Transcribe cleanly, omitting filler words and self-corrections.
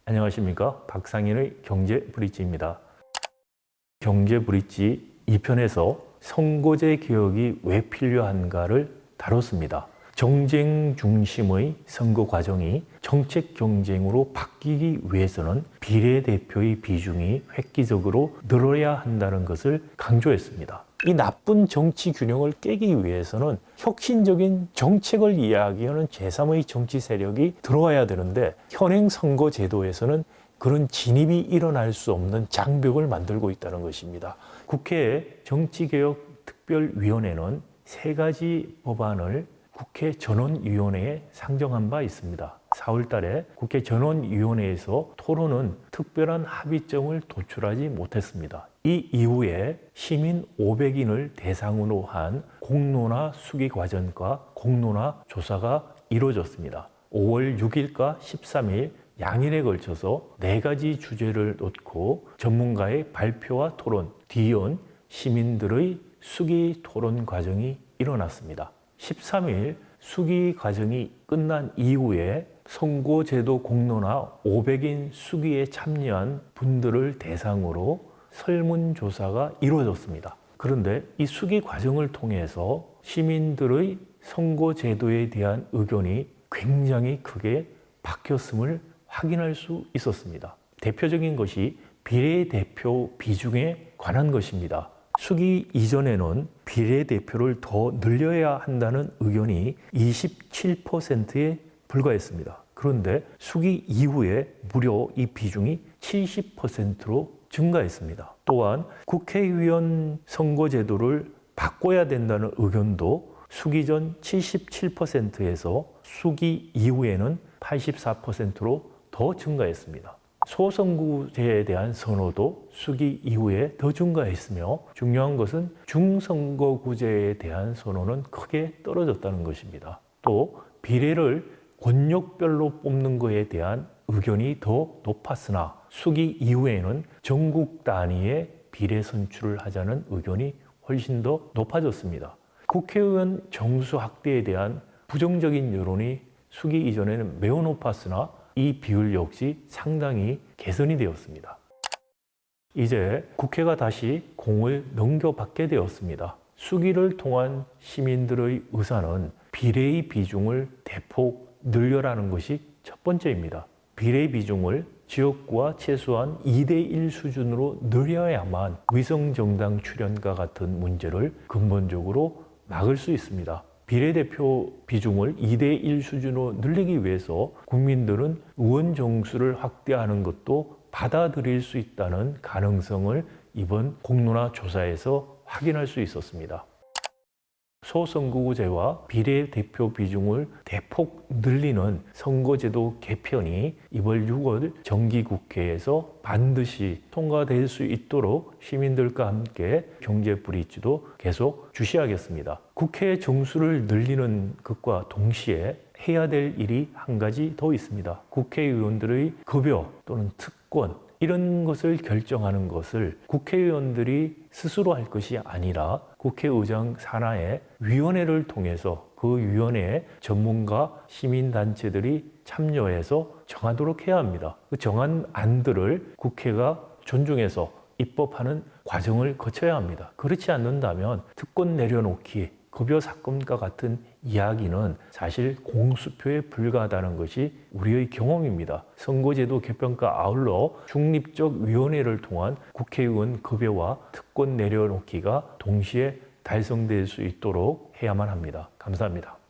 안녕하십니까. 박상인의 경제브릿지입니다. 경제브릿지 2편에서 선거제 개혁이 왜 필요한가를 다뤘습니다. 정쟁 중심의 선거 과정이 정책 경쟁으로 바뀌기 위해서는 비례대표의 비중이 획기적으로 늘어야 한다는 것을 강조했습니다. 이 나쁜 정치 균형을 깨기 위해서는 혁신적인 정책을 이야기하는 제3의 정치 세력이 들어와야 되는데 현행 선거 제도에서는 그런 진입이 일어날 수 없는 장벽을 만들고 있다는 것입니다. 국회 정치개혁특별위원회는 3가지 법안을 국회 전원위원회에 상정한 바 있습니다. 4월 달에 국회 전원위원회에서 토론은 특별한 합의점을 도출하지 못했습니다. 이 이후에 시민 500인을 대상으로 한 공론화 수기 과정과 공론화 조사가 이루어졌습니다. 5월 6일과 13일 양일에 걸쳐서 4가지 주제를 놓고 전문가의 발표와 토론, 뒤이은 시민들의 수기 토론 과정이 일어났습니다. 13일 수기 과정이 끝난 이후에 선거제도 공론화 500인 수기에 참여한 분들을 대상으로 설문조사가 이루어졌습니다. 그런데 이 수기 과정을 통해서 시민들의 선거제도에 대한 의견이 굉장히 크게 바뀌었음을 확인할 수 있었습니다. 대표적인 것이 비례대표 비중에 관한 것입니다. 수기 이전에는 비례대표를 더 늘려야 한다는 의견이 27%에 불과했습니다. 그런데 수기 이후에 무려 이 비중이 70%로 증가했습니다. 또한 국회의원 선거제도를 바꿔야 된다는 의견도 수기 전 77%에서 수기 이후에는 84%로 더 증가했습니다. 소선거제에 대한 선호도 수기 이후에 더 증가했으며 중요한 것은 중선거구제에 대한 선호는 크게 떨어졌다는 것입니다. 또 비례를 권역별로 뽑는 것에 대한 의견이 더 높았으나 수기 이후에는 전국 단위의 비례 선출을 하자는 의견이 훨씬 더 높아졌습니다. 국회의원 정수 확대에 대한 부정적인 여론이 수기 이전에는 매우 높았으나 이 비율 역시 상당히 개선이 되었습니다. 이제 국회가 다시 공을 넘겨받게 되었습니다. 수기를 통한 시민들의 의사는 비례의 비중을 대폭 늘려라는 것이 첫 번째입니다. 비례 비중을 지역구와 최소한 2대1 수준으로 늘려야만 위성정당 출현과 같은 문제를 근본적으로 막을 수 있습니다. 비례대표 비중을 2대1 수준으로 늘리기 위해서 국민들은 의원 정수를 확대하는 것도 받아들일 수 있다는 가능성을 이번 공론화 조사에서 확인할 수 있었습니다. 소선거구제와 비례대표 비중을 대폭 늘리는 선거제도 개편이 이번 6월 정기국회에서 반드시 통과될 수 있도록 시민들과 함께 경제브릿지도 계속 주시하겠습니다. 국회 정수를 늘리는 것과 동시에 해야 될 일이 한 가지 더 있습니다. 국회의원들의 급여 또는 특권 이런 것을 결정하는 것을 국회의원들이 스스로 할 것이 아니라 국회의장 산하의 위원회를 통해서 그 위원회에 전문가 시민단체들이 참여해서 정하도록 해야 합니다. 그 정한 안들을 국회가 존중해서 입법하는 과정을 거쳐야 합니다. 그렇지 않는다면 특권 내려놓기, 급여 사건과 같은 이야기는 사실 공수표에 불과하다는 것이 우리의 경험입니다. 선거제도 개편과 아울러 중립적 위원회를 통한 국회의원 급여와 특권 내려놓기가 동시에 달성될 수 있도록 해야만 합니다. 감사합니다.